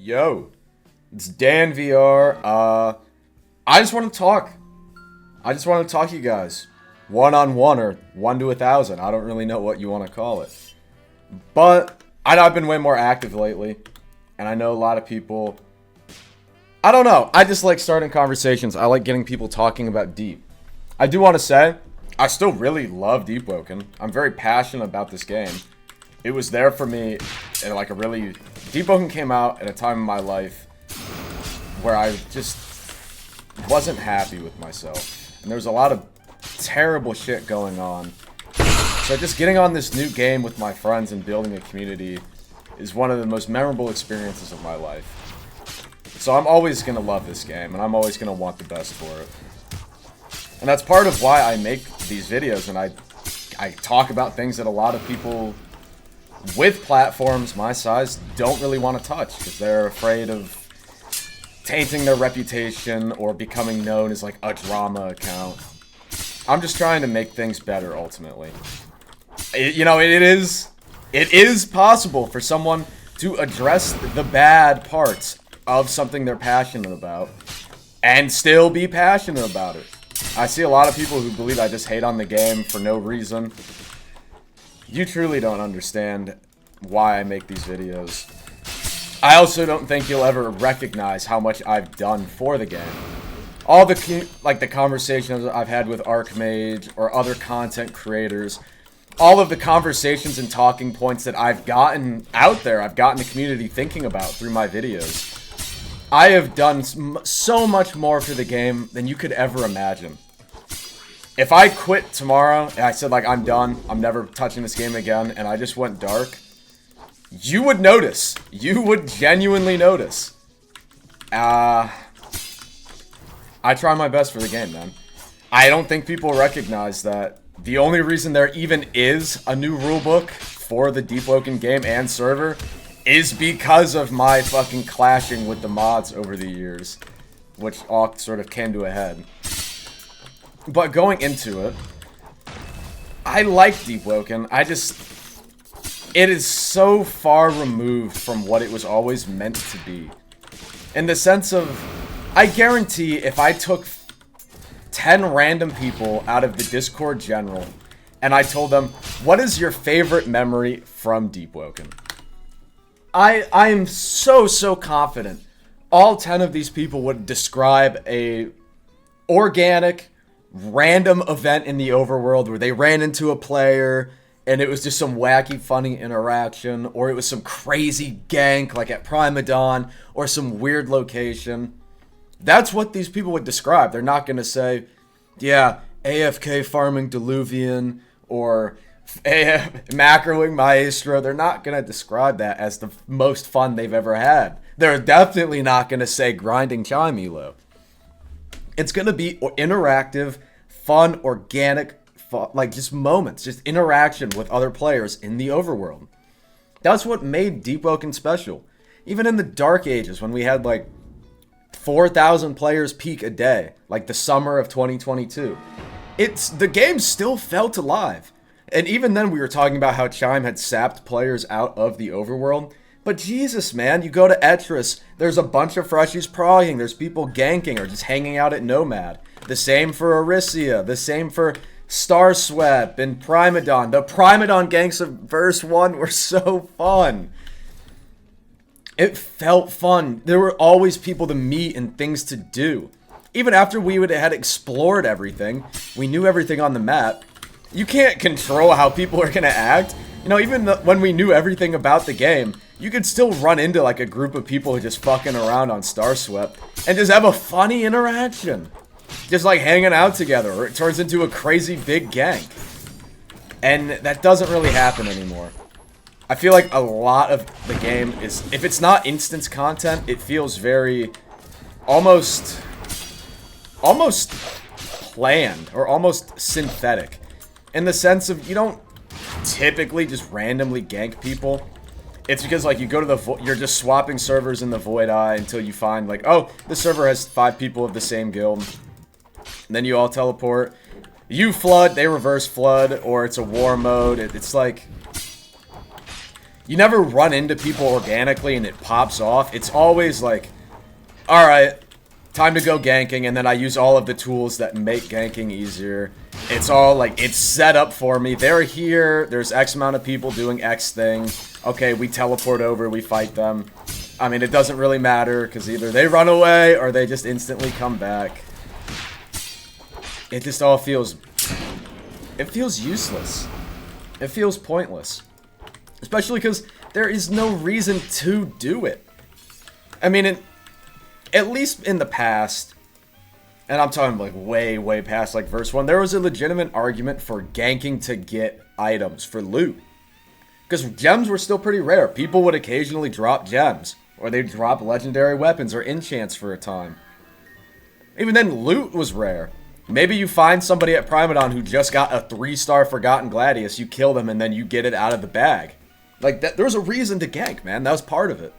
Yo, it's Dan VR. I just want to talk. I just want to talk to you guys. One-on-one or 1 to 1,000. I don't really know what you want to call it. But I've been way more active lately. And I know a lot of people... I don't know. I just like starting conversations. I like getting people talking about Deep. I do want to say, I still really love Deepwoken. I'm very passionate about this game. It was there for me in like a really... Deepwoken came out at a time in my life where I just wasn't happy with myself. And there was a lot of terrible shit going on. So just getting on this new game with my friends and building a community is one of the most memorable experiences of my life. So I'm always going to love this game, and I'm always going to want the best for it. And that's part of why I make these videos, and I talk about things that a lot of people with platforms my size don't really want to touch, because they're afraid of tainting their reputation or becoming known as like a drama account. I'm just trying to make things better ultimately. It is possible for someone to address the bad parts of something they're passionate about and still be passionate about it. I see a lot of people who believe I just hate on the game for no reason. You truly don't understand why I make these videos. I also don't think you'll ever recognize how much I've done for the game. All the conversations I've had with Archmage or other content creators, all of the conversations and talking points that I've gotten out there, I've gotten the community thinking about through my videos. I have done so much more for the game than you could ever imagine. If I quit tomorrow and I said like I'm done, I'm never touching this game again, and I just went dark, you would notice. You would genuinely notice. I try my best for the game, man. I don't think people recognize that the only reason there even is a new rulebook for the Deepwoken game and server is because of my fucking clashing with the mods over the years, which all sort of came to a head. But going into it, I like Deepwoken. It is so far removed from what it was always meant to be. In the sense of, I guarantee if I took 10 random people out of the Discord general and I told them, what is your favorite memory from Deepwoken? I am so confident all 10 of these people would describe a organic, random event in the overworld where they ran into a player and it was just some wacky, funny interaction, or it was some crazy gank like at Primadon, or some weird location. That's what these people would describe. They're not going to say, yeah, AFK farming Diluvian, or macroing Maestro. They're not going to describe that as the most fun they've ever had. They're definitely not going to say grinding Chime Elo. It's going to be interactive, fun, organic, like just moments, just interaction with other players in the overworld. That's what made Deepwoken special. Even in the dark ages when we had like 4,000 players peak a day, like the summer of 2022, the game still felt alive. And even then we were talking about how Chime had sapped players out of the overworld. But Jesus, man, you go to Etris, there's a bunch of freshies progging, there's people ganking or just hanging out at Nomad. The same for Arisia, the same for Starswept and Primadon. The Primadon ganks of Verse 1 were so fun. It felt fun. There were always people to meet and things to do. Even after we had explored everything, we knew everything on the map. You can't control how people are going to act. You know, even when we knew everything about the game, you could still run into like a group of people just fucking around on Starswept and just have a funny interaction. Just like hanging out together, or it turns into a crazy big gank. And that doesn't really happen anymore. I feel like a lot of the game is, if it's not instance content, it feels very almost planned or almost synthetic. In the sense of, you don't typically just randomly gank people. It's because like you go to you're just swapping servers in the Void Eye until you find like, oh, the server has 5 people of the same guild. And then you all teleport. You flood, they reverse flood, or it's a war mode. It's like, You never run into people organically and it pops off. It's always like, alright, time to go ganking, and then I use all of the tools that make ganking easier. It's all like, it's set up for me. They're here, there's X amount of people doing X thing. Okay, we teleport over, we fight them. I mean, it doesn't really matter, because either they run away, or they just instantly come back. It just all feels... It feels useless. It feels pointless. Especially because there is no reason to do it. I mean, at least in the past, and I'm talking like way, way past like verse 1, there was a legitimate argument for ganking to get items, for loot. Because gems were still pretty rare. People would occasionally drop gems. Or they'd drop legendary weapons or enchants for a time. Even then, loot was rare. Maybe you find somebody at Primadon who just got a 3-star Forgotten Gladius, you kill them, and then you get it out of the bag. Like, there was a reason to gank, man. That was part of it.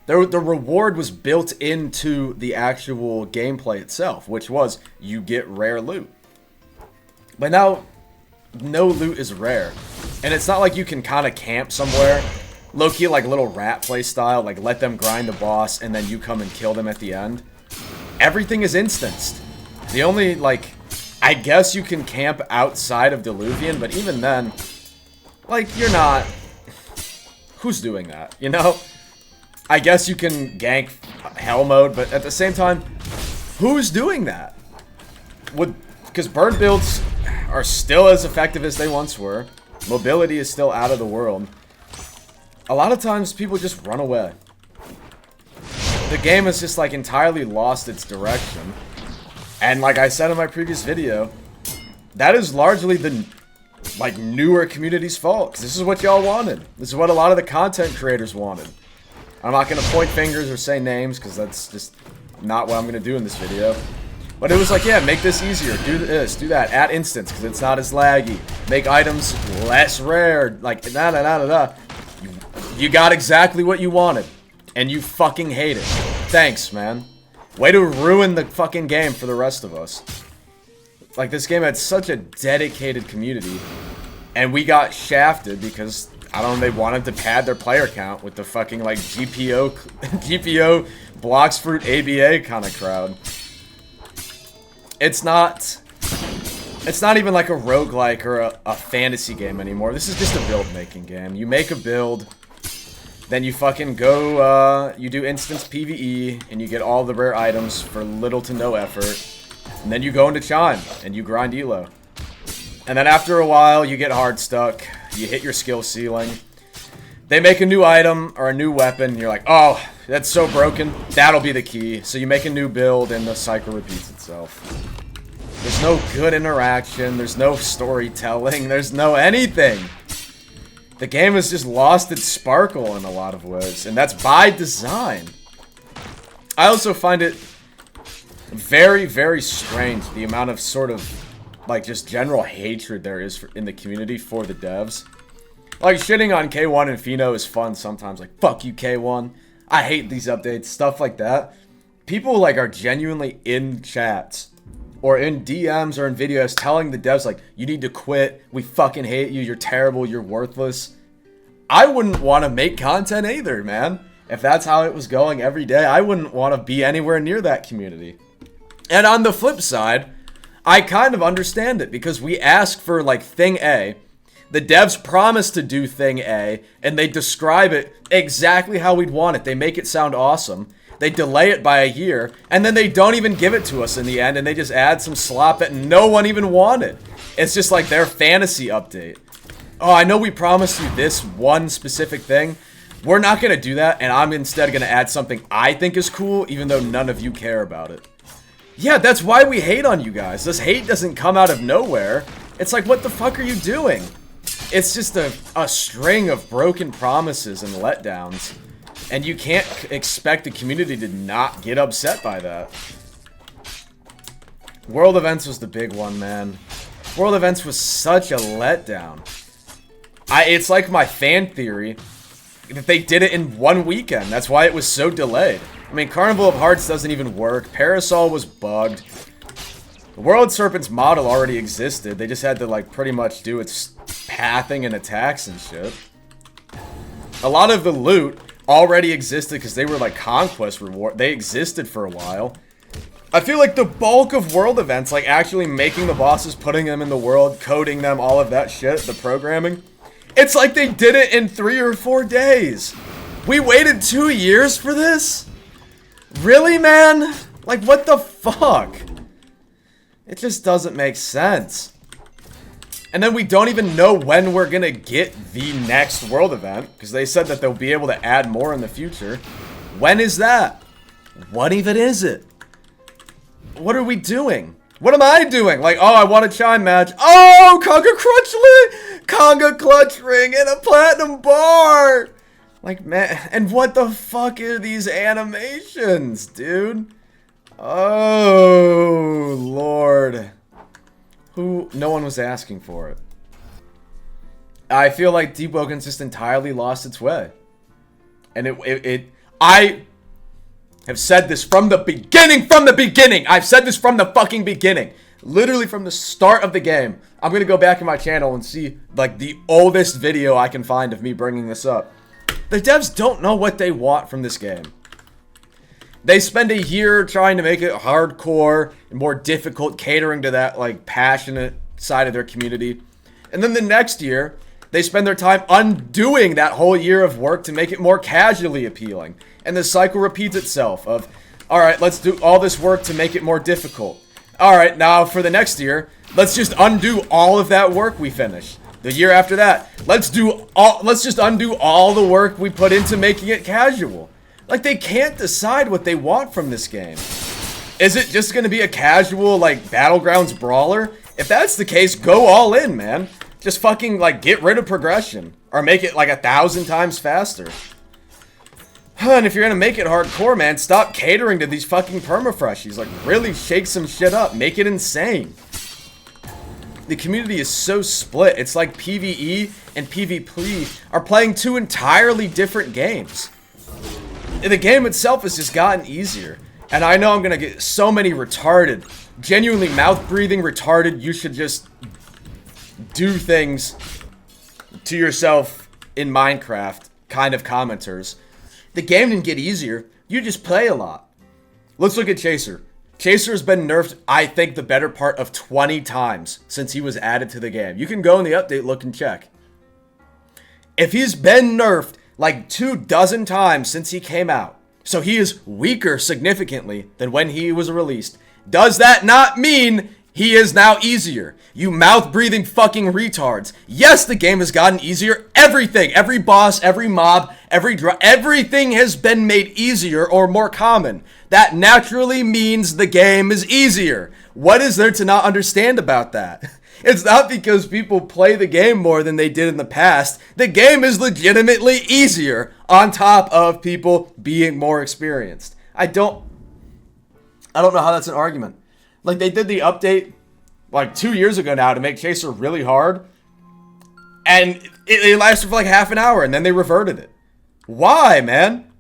The reward was built into the actual gameplay itself, which was, you get rare loot. But now, no loot is rare. And it's not like you can kind of camp somewhere. Low-key, like, little rat play style, like, let them grind the boss, and then you come and kill them at the end. Everything is instanced. The only, like, I guess you can camp outside of Diluvian, but even then, like, you're not... Who's doing that, you know? I guess you can gank Hell Mode, but at the same time, who's doing that? Because burn builds are still as effective as they once were. Mobility is still out of the world. A lot of times, people just run away. The game has just, like, entirely lost its direction. And like I said in my previous video, that is largely the, like, newer community's fault. Because this is what y'all wanted. This is what a lot of the content creators wanted. I'm not going to point fingers or say names, because that's just not what I'm going to do in this video. But it was like, yeah, make this easier. Do this, do that. Add instance, because it's not as laggy. Make items less rare. Like, da-da-da-da-da. You got exactly what you wanted. And you fucking hate it. Thanks, man. Way to ruin the fucking game for the rest of us. Like, this game had such a dedicated community. And we got shafted because, I don't know, they wanted to pad their player count with the fucking, like, GPO blocks fruit ABA kind of crowd. It's not even like a roguelike or a fantasy game anymore. This is just a build-making game. You make a build... Then you fucking go, you do instance PvE, and you get all the rare items for little to no effort. And then you go into Chime, and you grind elo. And then after a while, you get hard stuck, you hit your skill ceiling. They make a new item, or a new weapon, and you're like, oh, that's so broken, that'll be the key. So you make a new build, and the cycle repeats itself. There's no good interaction, there's no storytelling, there's no anything. The game has just lost its sparkle in a lot of ways, and that's by design. I also find it very, very strange, the amount of sort of, like, just general hatred there is in the community for the devs. Like, shitting on K1 and Fino is fun sometimes, like, fuck you, K1. I hate these updates, stuff like that. People, like, are genuinely in chats or in DMs or in videos telling the devs, like, you need to quit, we fucking hate you, you're terrible, you're worthless. I wouldn't want to make content either, man. If that's how it was going every day, I wouldn't want to be anywhere near that community. And on the flip side, I kind of understand it, because we ask for, like, thing A, the devs promise to do thing A, and they describe it exactly how we'd want it. They make it sound awesome. They delay it by a year, and then they don't even give it to us in the end, and they just add some slop that no one even wanted. It's just like their fantasy update. Oh, I know we promised you this one specific thing. We're not going to do that, and I'm instead going to add something I think is cool, even though none of you care about it. Yeah, that's why we hate on you guys. This hate doesn't come out of nowhere. It's like, what the fuck are you doing? It's just a string of broken promises and letdowns. And you can't expect the community to not get upset by that. World Events was the big one, man. World Events was such a letdown. It's like my fan theory that they did it in one weekend. That's why it was so delayed. I mean, Carnival of Hearts doesn't even work. Parasol was bugged. The World Serpent's model already existed. They just had to, like, pretty much do its pathing and attacks and shit. A lot of the loot already existed because they were like conquest reward. They existed for a while. I feel like the bulk of world events, like actually making the bosses, putting them in the world, coding them, all of that shit, the programming, it's like they did it in 3 or 4 days. We waited 2 years for this? Really, man? Like, what the fuck? It just doesn't make sense. And then we don't even know when we're gonna get the next world event, because they said that they'll be able to add more in the future. When is that? What even is it? What are we doing? What am I doing? Like, oh, I want a chime match. Oh, Conga clutch ring and a platinum bar. Like, man, and what the fuck are these animations, dude? Oh, Lord. No one was asking for it. I feel like Deepwoken's just entirely lost its way. And I have said this from the beginning, I've said this from the fucking beginning. Literally from the start of the game. I'm gonna go back in my channel and see, like, the oldest video I can find of me bringing this up. The devs don't know what they want from this game. They spend a year trying to make it hardcore and more difficult, catering to that, like, passionate side of their community. And then the next year, they spend their time undoing that whole year of work to make it more casually appealing. And the cycle repeats itself of, alright, let's do all this work to make it more difficult. Alright, now for the next year, let's just undo all of that work we finished. The year after that, let's just undo all the work we put into making it casual. Like, they can't decide what they want from this game. Is it just gonna be a casual, like, Battlegrounds brawler? If that's the case, go all in, man. Just fucking, like, get rid of progression. Or make it, like, 1,000 times faster. And if you're gonna make it hardcore, man, stop catering to these fucking permafreshies. Like, really shake some shit up. Make it insane. The community is so split. It's like PvE and PvP are playing 2 entirely different games. The game itself has just gotten easier. And I know I'm gonna get so many retarded, genuinely mouth-breathing retarded, you should just do things to yourself in Minecraft kind of commenters. The game didn't get easier. You just play a lot. Let's look at Chaser. Chaser has been nerfed, I think, the better part of 20 times since he was added to the game. You can go in the update, look and check. If he's been nerfed like 24 times since he came out, so he is weaker significantly than when he was released, does that not mean he is now easier? You mouth-breathing fucking retards. Yes, the game has gotten easier. Everything, every boss, every mob, everything has been made easier or more common. That naturally means the game is easier. What is there to not understand about that? It's not because people play the game more than they did in the past. The game is legitimately easier on top of people being more experienced. I don't know how that's an argument. Like, they did the update like 2 years ago now to make Chaser really hard. And it lasted for like half an hour and then they reverted it. Why, man?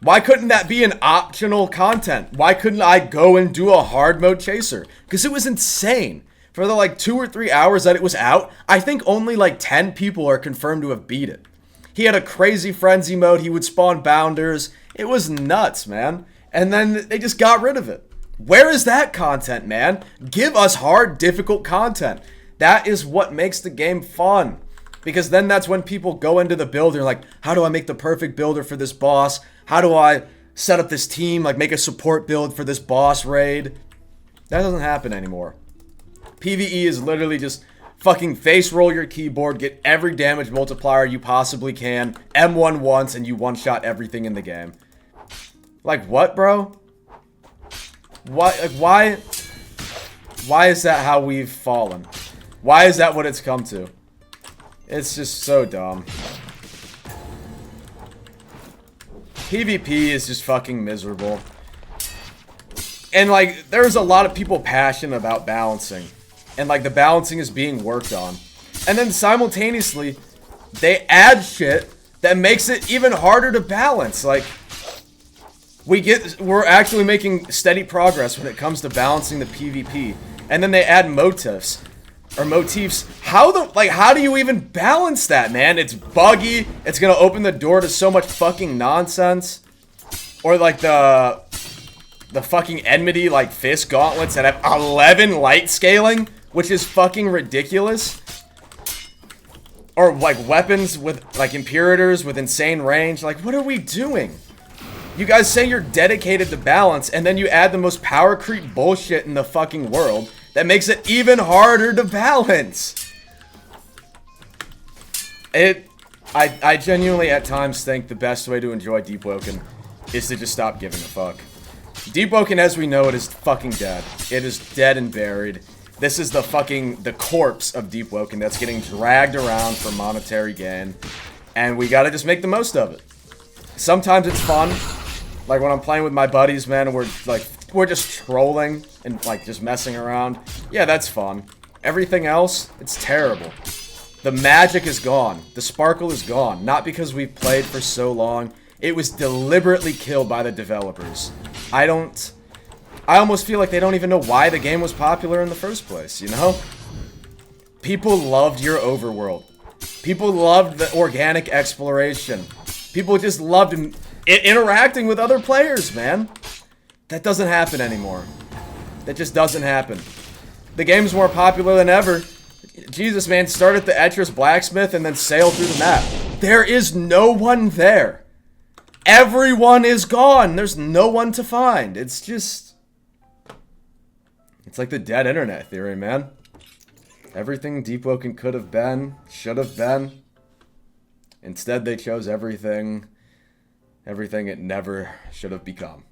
Why couldn't that be an optional content? Why couldn't I go and do a hard mode Chaser? Because it was insane. For the like 2 or 3 hours that it was out, I think only like 10 people are confirmed to have beat it. He had a crazy frenzy mode. He would spawn bounders. It was nuts, man. And then they just got rid of it. Where is that content, man? Give us hard, difficult content. That is what makes the game fun. Because then that's when people go into the builder like, how do I make the perfect builder for this boss? How do I set up this team, like make a support build for this boss raid? That doesn't happen anymore. PvE is literally just fucking face roll your keyboard, get every damage multiplier you possibly can, M1 once, and you one-shot everything in the game. Like, what, bro? Why, like, why is that how we've fallen? Why is that what it's come to? It's just so dumb. PvP is just fucking miserable. And, like, there's a lot of people passionate about balancing. And, like, the balancing is being worked on. And then simultaneously, they add shit that makes it even harder to balance. Like, we're actually making steady progress when it comes to balancing the PvP. And then they add motifs. or motifs. How do you even balance that, man? It's buggy. It's gonna open the door to so much fucking nonsense. Or like the fucking enmity like fist gauntlets that have 11 light scaling, which is fucking ridiculous. Or like weapons with like imperators with insane range. Like, what are we doing? You guys say you're dedicated to balance, and then you add the most power creep bullshit in the fucking world that makes it even harder to balance. I genuinely at times think the best way to enjoy Deepwoken is to just stop giving a fuck. Deepwoken as we know it is fucking dead. It is dead and buried. This is the corpse of Deepwoken that's getting dragged around for monetary gain. And we gotta just make the most of it. Sometimes it's fun. Like when I'm playing with my buddies, man, and we're just trolling and like just messing around. Yeah, that's fun. Everything else, it's terrible. The magic is gone. The sparkle is gone. Not because we've played for so long. It was deliberately killed by the developers. I almost feel like they don't even know why the game was popular in the first place, you know? People loved your overworld. People loved the organic exploration. People just loved interacting with other players, man. That doesn't happen anymore. That just doesn't happen. The game's more popular than ever. Jesus, man, start at the Etris Blacksmith and then sail through the map. There is no one there. Everyone is gone. There's no one to find. It's just... It's like the dead internet theory, man. Everything Deepwoken could have been, should have been. Instead, they chose everything it never should have become.